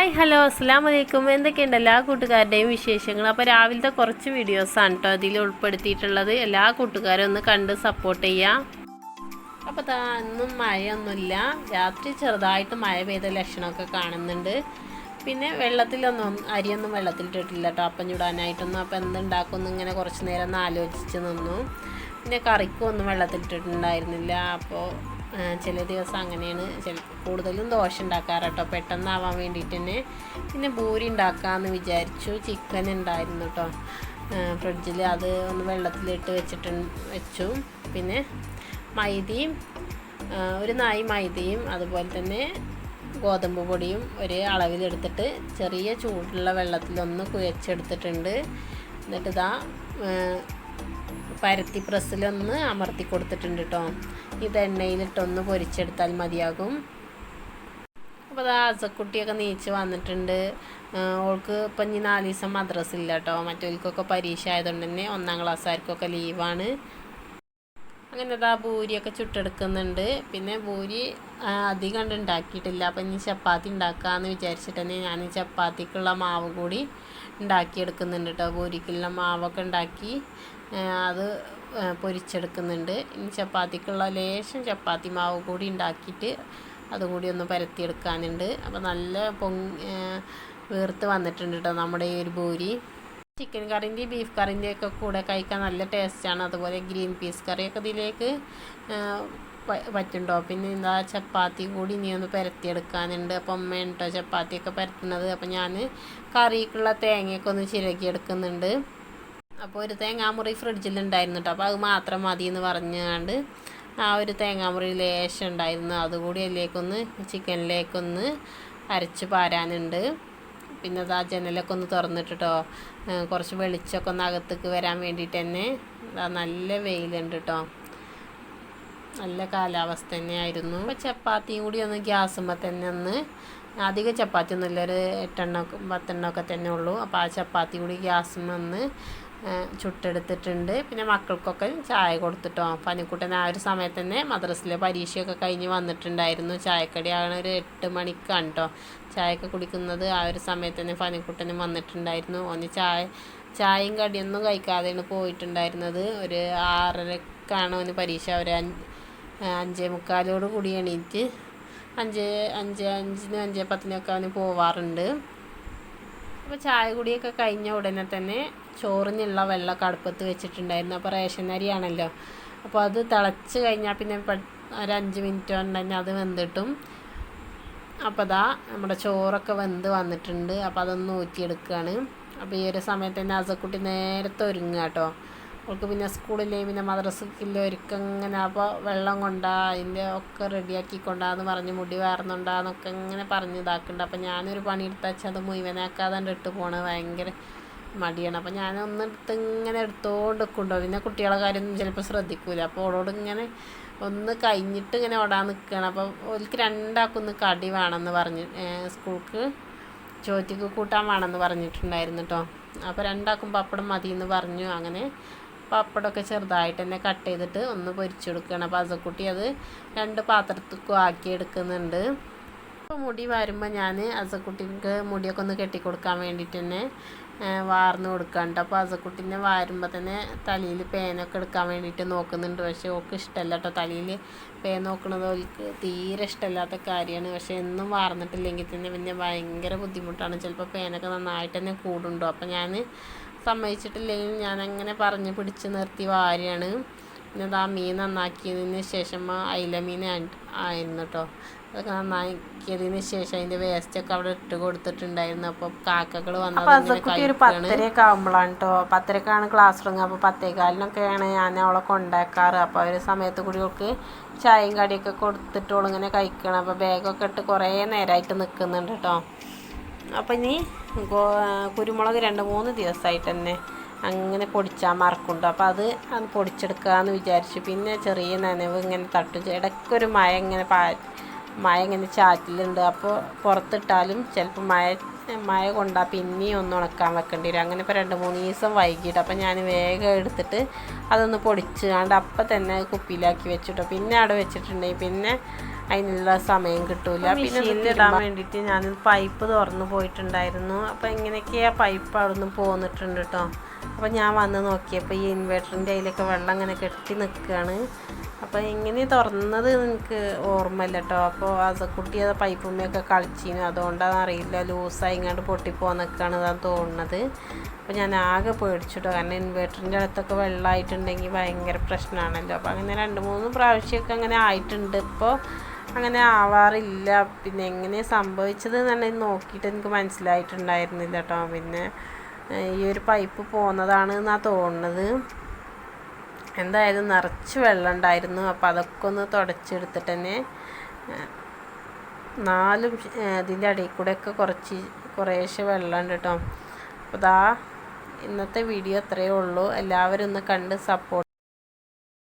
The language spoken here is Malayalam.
ഹായ് ഹലോ അസ്സലാമു അലൈക്കും. എന്തൊക്കെയുണ്ട് എല്ലാ കൂട്ടുകാരുടെയും വിശേഷങ്ങൾ? അപ്പോൾ രാവിലത്തെ കുറച്ച് വീഡിയോസാണ് കേട്ടോ അതിൽ ഉൾപ്പെടുത്തിയിട്ടുള്ളത്. എല്ലാ കൂട്ടുകാരും ഒന്ന് കണ്ട് സപ്പോർട്ട് ചെയ്യാം. അപ്പോൾ ഇന്നും മഴയൊന്നുമില്ല, രാത്രി ചെറുതായിട്ട് മഴ പെയ്ത ലക്ഷണമൊക്കെ കാണുന്നുണ്ട്. പിന്നെ അരിയൊന്നും വെള്ളത്തിലിട്ടിട്ടില്ല കേട്ടോ അപ്പം ചൂടാനായിട്ടൊന്നും. അപ്പോൾ എന്തുണ്ടാക്കുമെന്ന് ഇങ്ങനെ കുറച്ച് നേരം ഒന്ന് ആലോചിച്ച് നിന്നു. പിന്നെ കറിക്കൊന്നും വെള്ളത്തിലിട്ടിട്ടുണ്ടായിരുന്നില്ല. അപ്പോൾ ചില ദിവസം അങ്ങനെയാണ്. കൂടുതലും ദോശ ഉണ്ടാക്കാറ് കേട്ടോ, പെട്ടെന്നാവാൻ വേണ്ടിയിട്ട് തന്നെ. പിന്നെ പൂരി ഉണ്ടാക്കാമെന്ന് വിചാരിച്ചു. ചിക്കൻ ഉണ്ടായിരുന്നു കേട്ടോ ഫ്രിഡ്ജിൽ, അത് ഒന്ന് വെള്ളത്തിലിട്ട് വെച്ചു. പിന്നെ മൈദയും ഒരു നായി മൈദയും അതുപോലെ തന്നെ ഗോതമ്പ് പൊടിയും ഒരു അളവിലെടുത്തിട്ട് ചെറിയ ചൂടുള്ള വെള്ളത്തിലൊന്ന് കുഴച്ചെടുത്തിട്ടുണ്ട്. എന്നിട്ട് പരത്തി പ്രസ്സിലൊന്ന് അമർത്തി കൊടുത്തിട്ടുണ്ട് കേട്ടോ. ഇത് എണ്ണയിലിട്ടൊന്ന് പൊരിച്ചെടുത്താൽ മതിയാകും. അപ്പോൾ അസക്കുട്ടിയൊക്കെ നീച്ച് വന്നിട്ടുണ്ട്. ഓൾക്ക് ഇപ്പം ഇനി 4 ദിവസം മദ്രസ ഇല്ല കേട്ടോ. മറ്റവർക്കൊക്കെ പരീക്ഷ ആയതുകൊണ്ട് തന്നെ 1ാം ക്ലാസ്സുകാർക്കൊക്കെ ലീവാണ്. അങ്ങനെ ഭൂരിയൊക്കെ ചുട്ടെടുക്കുന്നുണ്ട്. പിന്നെ ഭൂരി അധികം ഉണ്ടാക്കിയിട്ടില്ല. അപ്പം ഇനി ചപ്പാത്തി ഉണ്ടാക്കാമെന്ന് വിചാരിച്ചിട്ട് തന്നെ ഞാൻ ചപ്പാത്തിക്കുള്ള മാവ് കൂടി ഉണ്ടാക്കിയെടുക്കുന്നുണ്ട് കേട്ടോ. ഭൂരിക്കുള്ള മാവൊക്കെ ഉണ്ടാക്കി അത് പൊരിച്ചെടുക്കുന്നുണ്ട്. ഇനി ചപ്പാത്തിക്കുള്ള ലേശം ചപ്പാത്തി മാവ് കൂടി ഉണ്ടാക്കിയിട്ട് അതുകൂടി ഒന്ന് പരത്തിയെടുക്കാനുണ്ട്. അപ്പോൾ നല്ല വീർത്ത് വന്നിട്ടുണ്ട് കേട്ടോ നമ്മുടെ ഈ ഒരു ഭൂരി. ചിക്കൻ കറിൻ്റെയും ബീഫ് കറിൻ്റെയൊക്കെ കൂടെ കഴിക്കാൻ നല്ല ടേസ്റ്റാണ്. അതുപോലെ ഗ്രീൻ പീസ് കറിയൊക്കെ ഇതിലേക്ക് പറ്റുണ്ടോ. പിന്നെ ചപ്പാത്തി കൂടി ഇനി ഒന്ന് പരത്തിയെടുക്കാനുണ്ട്. അപ്പം അമ്മയാണ് കേട്ടോ ചപ്പാത്തിയൊക്കെ പരത്തുന്നത്. അപ്പം ഞാൻ കറിക്കുള്ള തേങ്ങയൊക്കെ ഒന്ന് ചിരകിയെടുക്കുന്നുണ്ട്. അപ്പോൾ ഒരു തേങ്ങാമുറി ഫ്രിഡ്ജിലുണ്ടായിരുന്നു കേട്ടോ. അപ്പോൾ അത് മാത്രം മതി എന്ന് പറഞ്ഞുകൊണ്ട് ആ ഒരു തേങ്ങാമുറി ലേശം ഉണ്ടായിരുന്നു, അതുകൂടി ചിക്കനിലേക്കൊന്ന് അരച്ച് പാരാനുണ്ട്. പിന്നെ ജനലൊക്കെ ഒന്ന് തുറന്നിട്ടോ കുറച്ച് വെളിച്ചമൊക്കെ ഒന്ന് അകത്തേക്ക് വരാൻ വേണ്ടിയിട്ട് തന്നെ. നല്ല വെയിലുണ്ട് കേട്ടോ, നല്ല കാലാവസ്ഥ തന്നെയായിരുന്നു. അപ്പോൾ ചപ്പാത്തിയും കൂടി ഒന്ന് ഗ്യാസുമ്പോൾ തന്നെ അധികം ചപ്പാത്തി ഒന്നുമില്ല, ഒരു 8-10 ഒക്കെ തന്നെ ഉള്ളൂ. അപ്പോൾ ആ ചപ്പാത്തി കൂടി ഗ്യാസുമ്പോൾ ചുട്ടെടുത്തിട്ടുണ്ട്. പിന്നെ മക്കൾക്കൊക്കെ ചായ കൊടുത്തിട്ടോ. പനിക്കുട്ടൻ ആ ഒരു സമയത്ത് തന്നെ മദ്രസയിലെ പരീക്ഷയൊക്കെ കഴിഞ്ഞ് വന്നിട്ടുണ്ടായിരുന്നു. ചായക്കടിയാണ് ഒരു 8 മണിക്കാണ് കേട്ടോ ചായയൊക്കെ കുടിക്കുന്നത്. ആ ഒരു സമയത്ത് തന്നെ പനിക്കുട്ടനും വന്നിട്ടുണ്ടായിരുന്നു. ഓന് ചായയും കടിയൊന്നും കഴിക്കാതെയാണ് പോയിട്ടുണ്ടായിരുന്നത്. ഒരു 6:30ക്കാണ് ഓന് പരീക്ഷ. ഒരു 5:45 കൂടി എണീറ്റ് 5:05 5:10 അവന് പോവാറുണ്ട്. അപ്പോൾ ചായ കുടിയൊക്കെ കഴിഞ്ഞ ഉടനെ തന്നെ ചോറിനുള്ള വെള്ളമൊക്കെ അടുപ്പത്ത് വെച്ചിട്ടുണ്ടായിരുന്നു. അപ്പോൾ റേഷൻ അരിയാണല്ലോ, അപ്പോൾ അത് തിളച്ച് കഴിഞ്ഞാൽ പിന്നെ ഒരു 5 മിനിറ്റ് കൊണ്ട് തന്നെ അത് വെന്തിട്ടും. അപ്പോൾ നമ്മുടെ ചോറൊക്കെ വെന്ത് വന്നിട്ടുണ്ട്. അപ്പോൾ അതൊന്ന് ഊറ്റിയെടുക്കുകയാണ്. അപ്പോൾ ഈ ഒരു സമയത്ത് തന്നെ അസക്കുട്ടി നേരത്തെ ഒരുങ്ങുക കേട്ടോ. അവൾക്ക് പിന്നെ സ്കൂളിലെയും പിന്നെ മദ്രസക്കില്ല ഒരുക്കങ്ങനെ. അപ്പോൾ വെള്ളം അതിൻ്റെ ഒക്കെ റെഡിയാക്കിക്കൊണ്ടാന്ന് പറഞ്ഞ് മുടി വാർന്നുണ്ടാന്നൊക്കെ ഇങ്ങനെ പറഞ്ഞ് ഇതാക്കുന്നുണ്ട്. അപ്പോൾ ഞാനൊരു പണിയെടുത്ത് വെച്ചാൽ അത് മുഴുവനാക്കാതെ ഇട്ട് പോകണത് ഭയങ്കര മടിയാണ്. അപ്പോൾ ഞാനൊന്നെടുത്ത് ഇങ്ങനെ എടുത്തോണ്ട് നിൽക്കുന്നുണ്ടോ. പിന്നെ കുട്ടികളെ കാര്യമൊന്നും ചിലപ്പോൾ ശ്രദ്ധിക്കൂല. അപ്പോൾ അവളോട് ഇങ്ങനെ ഒന്ന് കഴിഞ്ഞിട്ട് ഇങ്ങനെ ഓടാൻ നിൽക്കുകയാണ്. അപ്പോൾ ഓൾക്ക് 2 കടി വേണമെന്ന് പറഞ്ഞ് സ്കൂൾക്ക് ചോറ്റിക്ക് കൂട്ടാൻ വേണമെന്ന് പറഞ്ഞിട്ടുണ്ടായിരുന്നു കേട്ടോ. അപ്പോൾ 2 പപ്പടം മതി എന്ന് പറഞ്ഞു. അങ്ങനെ പപ്പടമൊക്കെ ചെറുതായിട്ട് തന്നെ കട്ട് ചെയ്തിട്ട് ഒന്ന് പൊരിച്ചു കൊടുക്കുകയാണ്. അപ്പോൾ അസക്കുട്ടി അത് 2 പാത്രത്തേക്കും ആക്കി എടുക്കുന്നുണ്ട്. അപ്പോൾ മുടി വരുമ്പോൾ ഞാൻ അസക്കുട്ടിക്ക് മുടിയൊക്കെ ഒന്ന് കെട്ടിക്കൊടുക്കാൻ വേണ്ടിയിട്ട് തന്നെ വാർന്ന് കൊടുക്കാണ്ട്. അപ്പോൾ അസക്കുട്ടീനെ വാരുമ്പോൾ തന്നെ തലയിൽ പേനൊക്കെ എടുക്കാൻ വേണ്ടിയിട്ട് നോക്കുന്നുണ്ട്. പക്ഷേ ഓൾക്ക് ഇഷ്ടമല്ല കേട്ടോ, തലയിൽ പേൻ നോക്കുന്നത് ഓൾക്ക് തീരെ ഇഷ്ടമല്ലാത്ത കാര്യമാണ്. പക്ഷേ എന്നും വാർന്നിട്ടില്ലെങ്കിൽ തന്നെ പിന്നെ ഭയങ്കര ബുദ്ധിമുട്ടാണ്. ചിലപ്പോൾ പേനൊക്കെ നന്നായിട്ട് തന്നെ കൂടുണ്ടോ. അപ്പോൾ ഞാൻ സമ്മതിച്ചിട്ടില്ലെങ്കിൽ ഞാനങ്ങനെ പറഞ്ഞ് പിടിച്ച് നിർത്തി വാരിയാണ്. പിന്നെ മീൻ നന്നാക്കിയതിന് ശേഷം അയില മീൻ ആയിരുന്നു കേട്ടോ. അതൊക്കെ നന്നാക്കിയതിന് ശേഷം അതിൻ്റെ വേസ്റ്റൊക്കെ അവിടെ ഇട്ട് കൊടുത്തിട്ടുണ്ടായിരുന്നു. അപ്പോൾ കാക്കകൾ വന്നത് ഒരു 10:30 ആകുമ്പോഴാണ് കേട്ടോ. 10:30ക്കാണ് ക്ലാസ് തുടങ്ങുക. അപ്പോൾ 10:15-നൊക്കെയാണ് ഞാൻ അവളെ കൊണ്ടാക്കാറ്. അപ്പോൾ ഒരു സമയത്ത് കൂടി അവൾക്ക് ചായയും കടിയൊക്കെ കൊടുത്തിട്ട് അവളിങ്ങനെ കഴിക്കണം. അപ്പോൾ ബാഗൊക്കെ ഇട്ട് കുറേ നേരമായിട്ട് നിൽക്കുന്നുണ്ട് കേട്ടോ. അപ്പം ഇനി കുരുമുളക് 2-3 ദിവസമായിട്ട് തന്നെ അങ്ങനെ പൊടിച്ചാൽ മറക്കുണ്ട്. അപ്പോൾ അത് പൊടിച്ചെടുക്കാമെന്ന് വിചാരിച്ചു. പിന്നെ ചെറിയ നനവ് ഇങ്ങനെ തട്ടും. ഇടയ്ക്കൊരു മഴ ഇങ്ങനെ ചാറ്റിലുണ്ട്. അപ്പോൾ പുറത്തിട്ടാലും ചിലപ്പോൾ മഴ കൊണ്ടാൽ പിന്നെയും ഒന്ന് ഉണക്കാൻ വെക്കേണ്ടി വരും. അങ്ങനെ ഇപ്പോൾ 2-3 ദിവസം വൈകിട്ട്. അപ്പം ഞാൻ വേഗം എടുത്തിട്ട് അതൊന്ന് പൊടിച്ച് അപ്പം തന്നെ കുപ്പിയിലാക്കി വെച്ചിട്ടോ. പിന്നെ അവിടെ വെച്ചിട്ടുണ്ടെങ്കിൽ പിന്നെ അതിനുള്ള സമയം കിട്ടൂല. പിന്നെ ഇടാൻ വേണ്ടിയിട്ട് ഞാൻ പൈപ്പ് തുറന്നു പോയിട്ടുണ്ടായിരുന്നു. അപ്പോൾ എങ്ങനെയൊക്കെയാ പൈപ്പ് അവിടെ നിന്ന് പോന്നിട്ടുണ്ട് കേട്ടോ. അപ്പോൾ ഞാൻ വന്ന് നോക്കിയപ്പോൾ ഈ ഇൻവേർട്ടറിൻ്റെ അതിലൊക്കെ വെള്ളം ഇങ്ങനെ കെട്ടി നിൽക്കുകയാണ്. അപ്പോൾ എങ്ങനെ തുറന്നത് എനിക്ക് ഓർമ്മയില്ല കേട്ടോ. അപ്പോൾ അസക്കുട്ടി അത് പൈപ്പുമ്മയൊക്കെ കളിച്ചിരുന്നു, അതുകൊണ്ടാണെന്ന് അറിയില്ല ലൂസായി ഇങ്ങോട്ട് പൊട്ടിപ്പോന്നൊക്കെയാണ് ഇതാണ് തോന്നുന്നത്. അപ്പോൾ ഞാൻ ആകെ പേടിച്ചിട്ടോ, കാരണം ഇൻവേർട്ടറിൻ്റെ അടുത്തൊക്കെ വെള്ളമായിട്ടുണ്ടെങ്കിൽ ഭയങ്കര പ്രശ്നമാണല്ലോ. അപ്പോൾ അങ്ങനെ 2-3 പ്രാവശ്യമൊക്കെ അങ്ങനെ ആയിട്ടുണ്ട്. ഇപ്പോൾ അങ്ങനെ ആവാറില്ല. പിന്നെ എങ്ങനെ സംഭവിച്ചത് എന്നുള്ളത് നോക്കിയിട്ട് എനിക്ക് മനസ്സിലായിട്ടുണ്ടായിരുന്നില്ല കേട്ടോ. പിന്നെ ഈ ഒരു പൈപ്പ് പോകുന്നതാണ് എന്നാണ് തോന്നുന്നത്. എന്തായാലും നിറച്ച് വെള്ളം ഉണ്ടായിരുന്നു. അപ്പോൾ അതൊക്കെ ഒന്ന് തുടച്ചെടുത്തിട്ട് തന്നെ 4 ഇതിൻ്റെ അടിയിൽ കൂടെയൊക്കെ കുറേശ്ശെ വെള്ളമുണ്ട് കേട്ടോ. അപ്പോൾ ഇന്നത്തെ വീഡിയോ അത്രയേ ഉള്ളൂ. എല്ലാവരും ഒന്ന് കണ്ട് സപ്പോർട്ട്